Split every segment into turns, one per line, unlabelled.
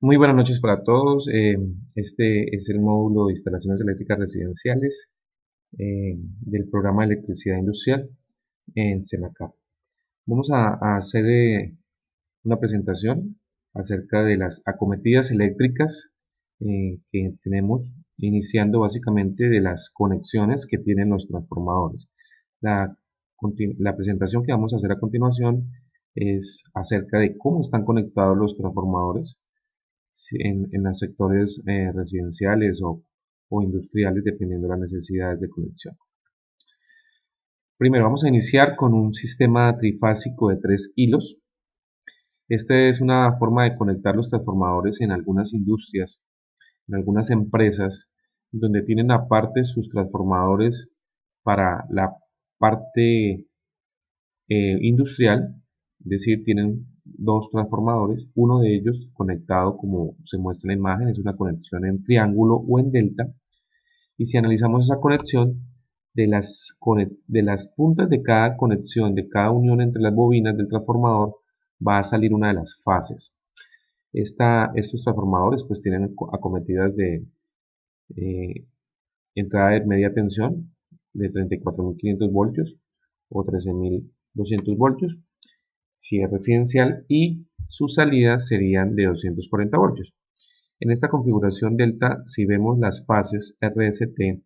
Muy buenas noches para todos. Este es el módulo de instalaciones eléctricas residenciales del programa de electricidad industrial en Senacap. Vamos a hacer una presentación acerca de las acometidas eléctricas que tenemos, iniciando básicamente de las conexiones que tienen los transformadores. La presentación que vamos a hacer a continuación es acerca de cómo están conectados los transformadores en los sectores residenciales o industriales, dependiendo de las necesidades de conexión. Primero vamos a iniciar con un sistema trifásico de 3 hilos. Esta es una forma de conectar los transformadores en algunas industrias, en algunas empresas, donde tienen aparte sus transformadores para la parte industrial, es decir, tienen dos transformadores, uno de ellos conectado como se muestra en la imagen, es una conexión en triángulo o en delta, y si analizamos esa conexión, de las puntas de cada conexión, de cada unión entre las bobinas del transformador, va a salir una de las fases. Estos transformadores pues tienen acometidas de entrada de media tensión de 34.500 voltios o 13.200 voltios si es residencial, y sus salidas serían de 240 voltios. En esta configuración delta, si vemos las fases RST,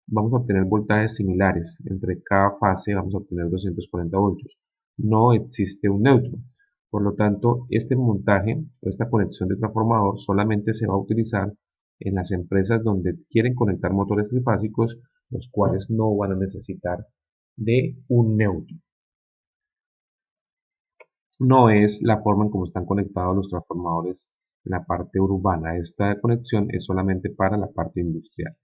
vamos a obtener voltajes similares. Entre cada fase vamos a obtener 240 voltios. No existe un neutro. Por lo tanto, este montaje o esta conexión de transformador solamente se va a utilizar en las empresas donde quieren conectar motores trifásicos, los cuales no van a necesitar de un neutro. No es la forma en cómo están conectados los transformadores en la parte urbana. Esta conexión es solamente para la parte industrial.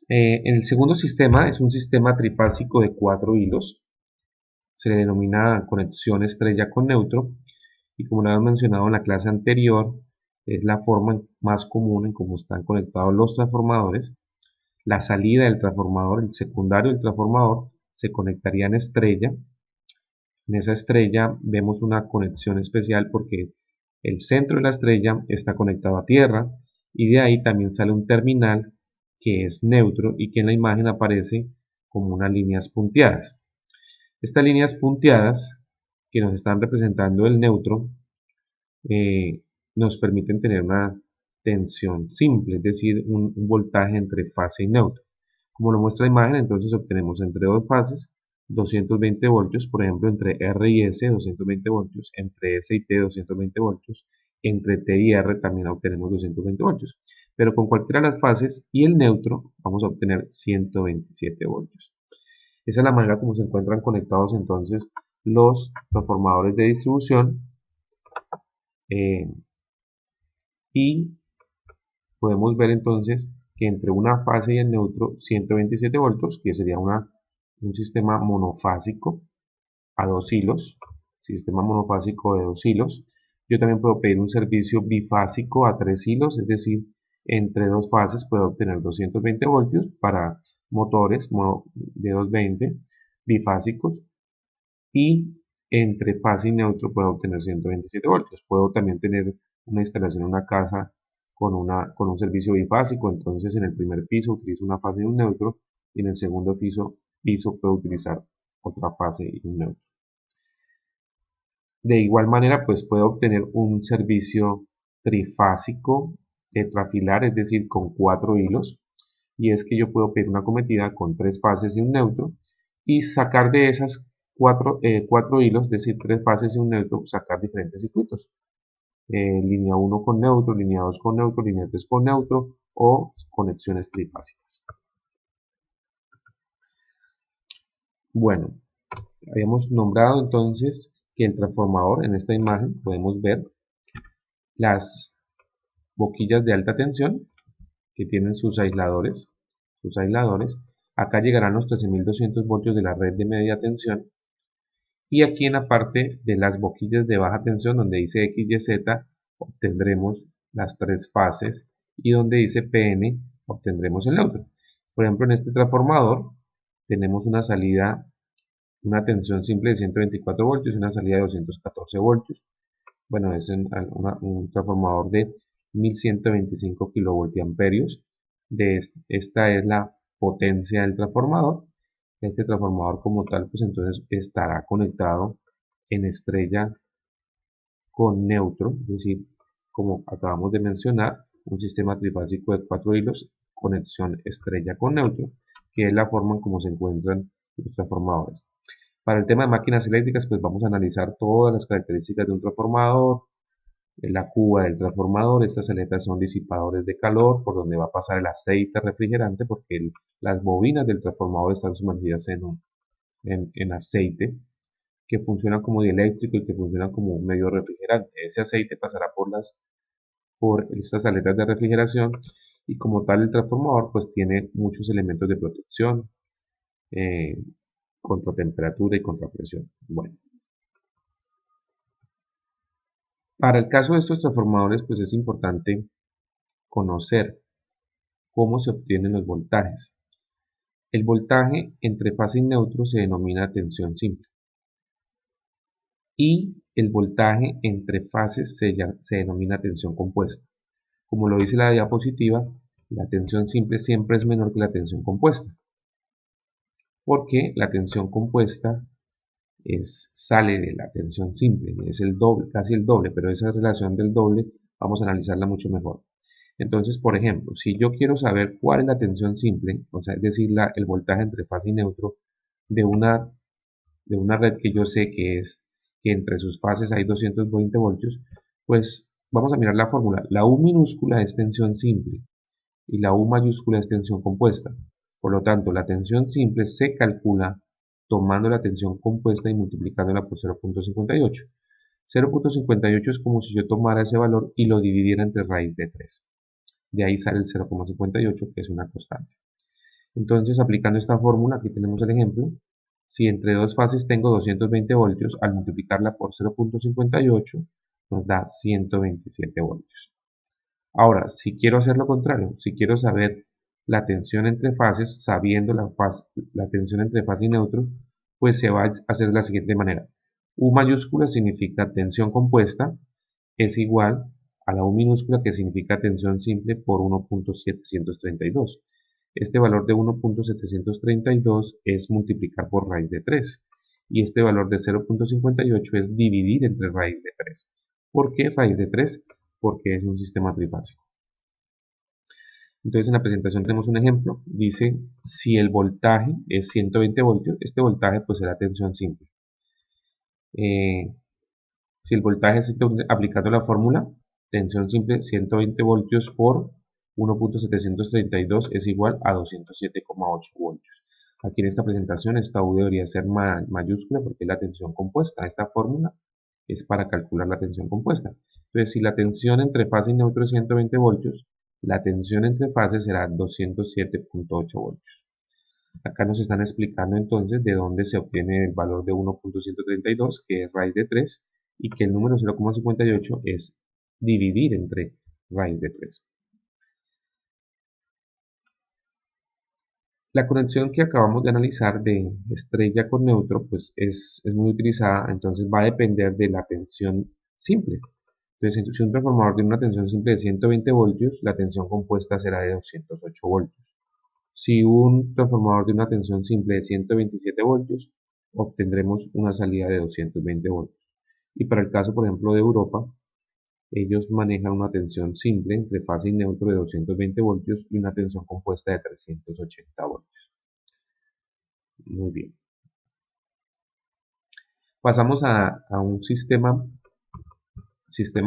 El segundo sistema es un sistema trifásico de 4 hilos. Se le denomina conexión estrella con neutro, y como lo habíamos mencionado en la clase anterior, es la forma más común en cómo están conectados los transformadores. La salida del transformador, el secundario del transformador, se conectaría en estrella. En esa estrella vemos una conexión especial porque el centro de la estrella está conectado a tierra, y de ahí también sale un terminal que es neutro y que en la imagen aparece como unas líneas punteadas. Estas líneas punteadas que nos están representando el neutro nos permiten tener una tensión simple, es decir, un voltaje entre fase y neutro. Como lo muestra la imagen, entonces obtenemos entre dos fases 220 voltios, por ejemplo, entre R y S 220 voltios, entre S y T 220 voltios, entre T y R también obtenemos 220 voltios. Pero con cualquiera de las fases y el neutro vamos a obtener 127 voltios. Esa es la manera como se encuentran conectados entonces los transformadores de distribución, y podemos ver entonces que entre una fase y el neutro 127 voltios, que sería un sistema monofásico a 2 hilos, sistema monofásico de 2 hilos. Yo también puedo pedir un servicio bifásico a 3 hilos, es decir, entre dos fases puedo obtener 220 voltios para motores de 220 bifásicos, y entre fase y neutro puedo obtener 127 voltios. Puedo también tener una instalación en una casa con un servicio bifásico, entonces en el primer piso utilizo una fase y un neutro, y en el segundo piso puedo utilizar otra fase y un neutro. De igual manera, pues puedo obtener un servicio trifásico tetrafilar, es decir, con 4 hilos, y es que yo puedo pedir una cometida con 3 fases y un neutro, y sacar de esas 4 hilos, es decir, 3 fases y un neutro, sacar diferentes circuitos. Línea 1 con neutro, línea 2 con neutro, línea 3 con neutro, o conexiones trifásicas. Bueno, habíamos nombrado entonces que el transformador, en esta imagen podemos ver las boquillas de alta tensión que tienen sus aisladores. Acá llegarán los 13.200 voltios de la red de media tensión, y aquí en la parte de las boquillas de baja tensión donde dice X, Y, Z obtendremos las 3 fases, y donde dice PN obtendremos el neutro. Por ejemplo, en este transformador tenemos una salida, una tensión simple de 124 voltios y una salida de 214 voltios. bueno, es un transformador de 1125 kilovoltiamperios. Esta es la potencia del transformador. Este transformador como tal, pues entonces estará conectado en estrella con neutro, es decir, como acabamos de mencionar, un sistema trifásico de 4 hilos, conexión estrella con neutro, que es la forma en cómo se encuentran los transformadores. Para el tema de máquinas eléctricas, pues vamos a analizar todas las características de un transformador, la cuba del transformador. Estas aletas son disipadores de calor por donde va a pasar el aceite refrigerante, porque las bobinas del transformador están sumergidas en aceite que funciona como dieléctrico y que funciona como un medio refrigerante. Ese aceite pasará por estas aletas de refrigeración, y como tal el transformador pues tiene muchos elementos de protección eh, contra temperatura y contra presión. Bueno, para el caso de estos transformadores pues es importante conocer cómo se obtienen los voltajes. El voltaje entre fase y neutro se denomina tensión simple, y el voltaje entre fases se denomina tensión compuesta. Como lo dice la diapositiva, la tensión simple siempre es menor que la tensión compuesta, porque la tensión compuesta sale de la tensión simple, es el doble, casi el doble, pero esa relación del doble vamos a analizarla mucho mejor. Entonces, por ejemplo, si yo quiero saber cuál es la tensión simple, o sea, es decir, el voltaje entre fase y neutro de una red que yo sé que entre sus fases hay 220 voltios, pues vamos a mirar la fórmula. La U minúscula es tensión simple y la U mayúscula es tensión compuesta. Por lo tanto, la tensión simple se calcula tomando la tensión compuesta y multiplicándola por 0.58. 0.58 es como si yo tomara ese valor y lo dividiera entre raíz de 3. De ahí sale el 0,58, que es una constante. Entonces, aplicando esta fórmula, aquí tenemos el ejemplo. Si entre dos fases tengo 220 voltios, al multiplicarla por 0.58 nos da 127 voltios. Ahora, si quiero hacer lo contrario, si quiero saber la tensión entre fases, sabiendo la tensión entre fase y neutro, pues se va a hacer de la siguiente manera. U mayúscula significa tensión compuesta, es igual a la U minúscula, que significa tensión simple, por 1.732. Este valor de 1.732 es multiplicar por raíz de 3. Y este valor de 0.58 es dividir entre raíz de 3. ¿Por qué raíz de 3? Porque es un sistema trifásico. Entonces en la presentación tenemos un ejemplo. Dice, si el voltaje es 120 voltios, este voltaje pues será tensión simple. Si el voltaje es aplicando la fórmula, tensión simple 120 voltios por 1.732 es igual a 207,8 voltios. Aquí en esta presentación esta U debería ser mayúscula porque es la tensión compuesta. Esta fórmula es para calcular la tensión compuesta. Entonces, si la tensión entre fase y neutro es 120 voltios, la tensión entre fases será 207,8 voltios. Acá nos están explicando entonces de dónde se obtiene el valor de 1.132, que es raíz de 3, y que el número 0,58 es dividir entre raíz de 3. La conexión que acabamos de analizar de estrella con neutro pues es muy utilizada, entonces va a depender de la tensión simple. Entonces, si un transformador tiene una tensión simple de 120 voltios, la tensión compuesta será de 208 voltios. Si un transformador tiene una tensión simple de 127 voltios, obtendremos una salida de 220 voltios. Y para el caso, por ejemplo, de Europa, ellos manejan una tensión simple entre fase y neutro de 220 voltios y una tensión compuesta de 380 voltios. Muy bien. Pasamos a un sistema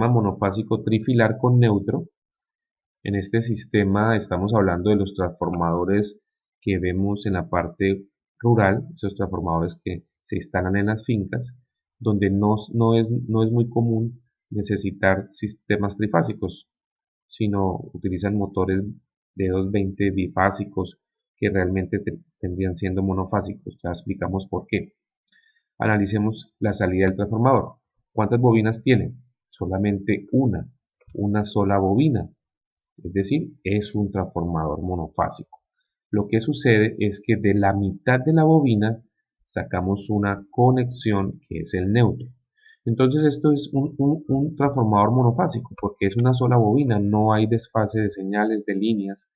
monofásico trifilar con neutro. En este sistema estamos hablando de los transformadores que vemos en la parte rural, esos transformadores que se instalan en las fincas, donde no es muy común necesitar sistemas trifásicos, sino utilizan motores de 220 bifásicos que realmente tendrían siendo monofásicos. Ya explicamos por qué. Analicemos la salida del transformador. ¿Cuántas bobinas tiene? Solamente una sola bobina. Es decir, es un transformador monofásico. Lo que sucede es que de la mitad de la bobina sacamos una conexión que es el neutro. Entonces esto es un transformador monofásico porque es una sola bobina, no hay desfase de señales, de líneas.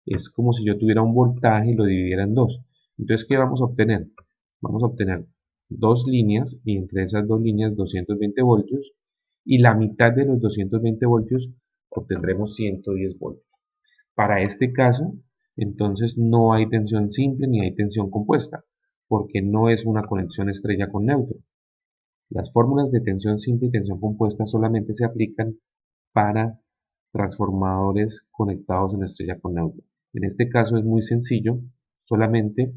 Es como si yo tuviera un voltaje y lo dividiera en dos. Entonces, ¿qué vamos a obtener? Vamos a obtener dos líneas y entre esas dos líneas 220 voltios y la mitad de los 220 voltios obtendremos 110 voltios. Para este caso, entonces no hay tensión simple ni hay tensión compuesta, porque no es una conexión estrella con neutro. Las fórmulas de tensión simple y tensión compuesta solamente se aplican para transformadores conectados en estrella con neutro. En este caso es muy sencillo, solamente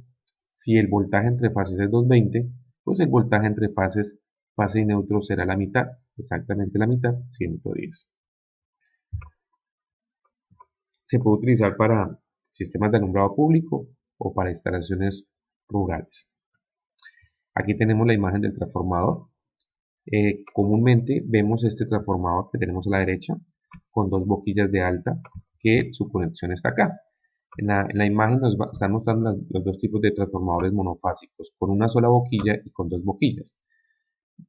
si el voltaje entre fases es 220, pues el voltaje entre fases, fase y neutro será la mitad, exactamente la mitad, 110. Se puede utilizar para sistemas de alumbrado público o para instalaciones rurales. Aquí tenemos la imagen del transformador. Comúnmente vemos este transformador que tenemos a la derecha con dos boquillas de alta que su conexión está acá. En la imagen nos están mostrando los dos tipos de transformadores monofásicos, con una sola boquilla y con dos boquillas.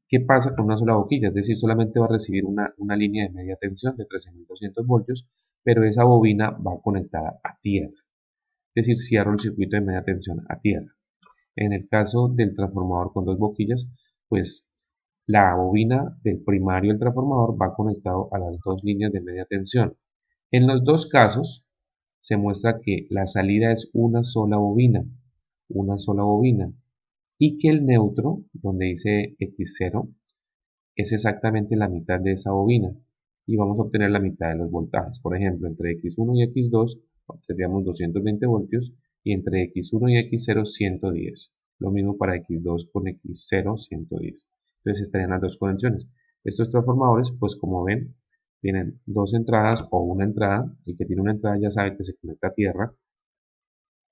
¿Qué pasa con una sola boquilla? Es decir, solamente va a recibir una línea de media tensión de 13.200 voltios, pero esa bobina va conectada a tierra. Es decir, cierro el circuito de media tensión a tierra. En el caso del transformador con dos boquillas, pues la bobina del primario del transformador va conectado a las dos líneas de media tensión. En los dos casos se muestra que la salida es una sola bobina, y que el neutro, donde dice X0, es exactamente la mitad de esa bobina y vamos a obtener la mitad de los voltajes. Por ejemplo, entre X1 y X2 obtendríamos 220 voltios y entre X1 y X0 110. Lo mismo para X2 con X0 110. Entonces estarían las dos conexiones. Estos transformadores, pues como ven, tienen dos entradas o una entrada. El que tiene una entrada ya sabe que se conecta a tierra.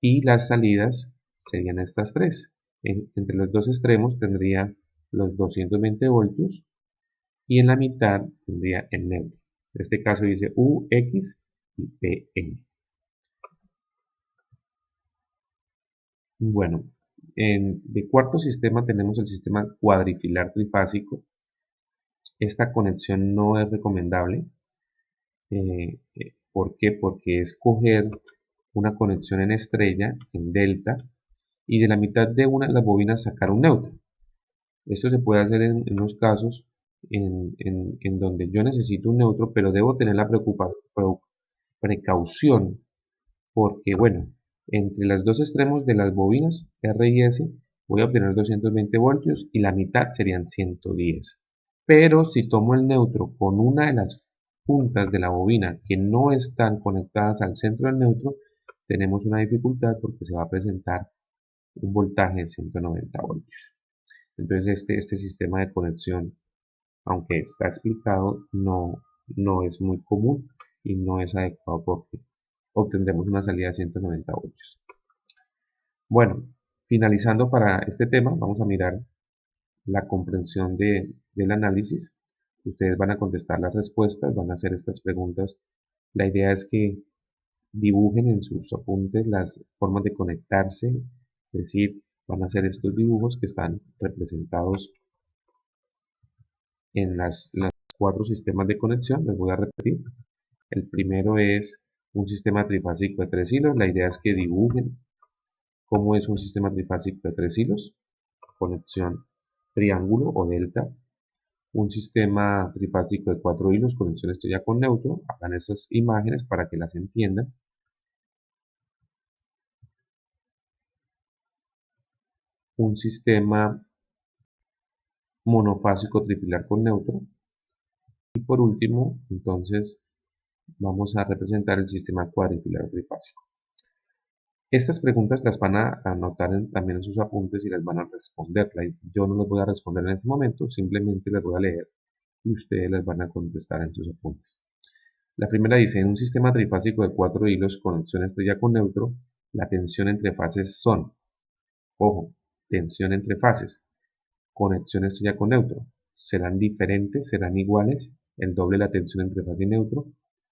Y las salidas serían estas tres. Entre los dos extremos tendría los 220 voltios y en la mitad tendría el neutro. En este caso dice U, X y PN. Bueno, de cuarto sistema tenemos el sistema cuadrifilar trifásico. Esta conexión no es recomendable. ¿Por qué? Porque es coger una conexión en estrella, en delta, y de la mitad de una de las bobinas sacar un neutro. Esto se puede hacer en unos casos en donde yo necesito un neutro, pero debo tener la precaución porque, bueno, entre los dos extremos de las bobinas R y S voy a obtener 220 voltios y la mitad serían 110. Pero si tomo el neutro con una de las puntas de la bobina que no están conectadas al centro del neutro, tenemos una dificultad porque se va a presentar un voltaje de 190 voltios. Entonces este sistema de conexión, aunque está explicado, no es muy común y no es adecuado porque obtendremos una salida de 190 voltios. Bueno, finalizando para este tema, vamos a mirar la comprensión del análisis. Ustedes van a contestar las respuestas, van a hacer estas preguntas. La idea es que dibujen en sus apuntes las formas de conectarse, es decir, van a hacer estos dibujos que están representados en los cuatro sistemas de conexión. Les voy a repetir. El primero es un sistema trifásico de 3 hilos. La idea es que dibujen cómo es un sistema trifásico de 3 hilos. Conexión triángulo o delta. Un sistema trifásico de 4 hilos, conexión estrella con neutro. Hagan esas imágenes para que las entiendan. Un sistema monofásico trifilar con neutro. Y por último, entonces, vamos a representar el sistema cuadrifilar trifásico. Estas preguntas las van a anotar también en sus apuntes y las van a responder. Yo no las voy a responder en este momento, simplemente las voy a leer y ustedes las van a contestar en sus apuntes. La primera dice, en un sistema trifásico de 4 hilos, conexión estrella con neutro, la tensión entre fases son, ojo, tensión entre fases, conexión estrella con neutro, serán diferentes, serán iguales, el doble la tensión entre fase y neutro,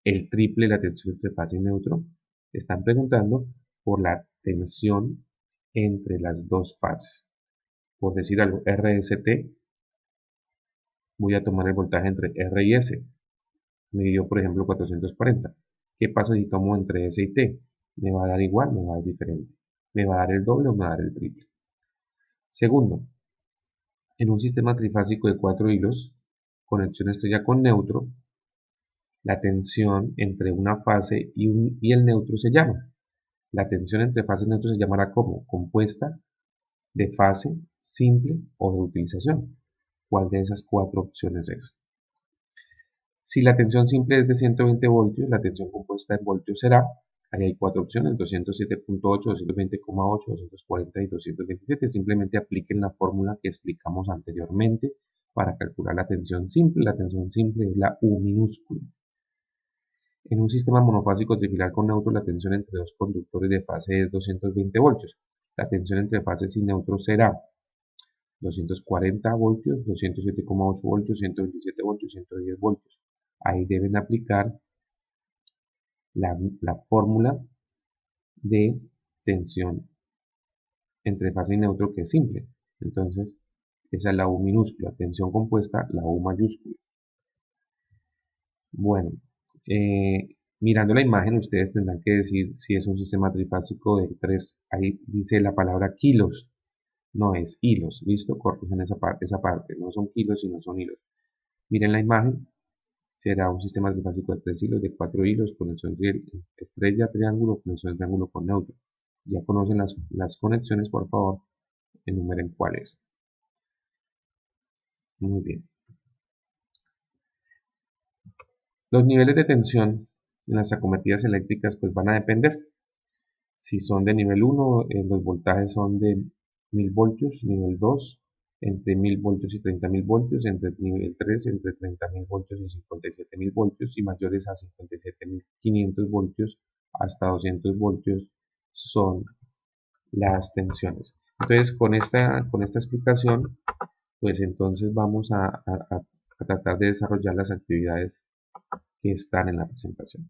el triple la tensión entre fase y neutro. Están preguntando por la tensión entre las dos fases. Por decir algo, RST voy a tomar el voltaje entre R y S. Me dio, por ejemplo, 440. ¿Qué pasa si tomo entre S y T? ¿Me va a dar igual? ¿Me va a dar diferente? ¿Me va a dar el doble o me va a dar el triple? Segundo, en un sistema trifásico de 4 hilos, conexión estrella con neutro, la tensión entre una fase y el neutro se llama. La tensión entre fase y neutro se llamará como compuesta, de fase, simple o de utilización. ¿Cuál de esas cuatro opciones es? Si la tensión simple es de 120 voltios, la tensión compuesta en voltios será, ahí hay cuatro opciones, 207.8, 220,8, 240 y 227. Simplemente apliquen la fórmula que explicamos anteriormente para calcular la tensión simple. La tensión simple es la U minúscula. En un sistema monofásico trifilar con neutro, la tensión entre dos conductores de fase es 220 voltios. La tensión entre fases y neutros será 240 voltios, 207,8 voltios, 127 voltios, 110 voltios. Ahí deben aplicar la fórmula de tensión entre fase y neutro, que es simple. Entonces, esa es la U minúscula, tensión compuesta, la U mayúscula. Bueno, mirando la imagen, ustedes tendrán que decir si es un sistema trifásico de 3, ahí dice la palabra kilos, no es hilos, ¿listo? Corrijan esa parte, no son kilos, sino son hilos. Miren la imagen, será un sistema trifásico de 3 hilos, de 4 hilos, conexión estrella, triángulo, conexión triángulo con neutro. Ya conocen las conexiones, por favor, enumeren cuáles. Muy bien. Los niveles de tensión en las acometidas eléctricas pues van a depender. Si son de nivel 1, los voltajes son de 1000 voltios, nivel 2, entre 1000 voltios y 30.000 voltios, entre nivel 3, entre 30.000 voltios y 57.000 voltios, y mayores a 57.500 voltios hasta 200 voltios son las tensiones. Entonces, con esta explicación, pues entonces vamos a tratar de desarrollar las actividades que están en la presentación.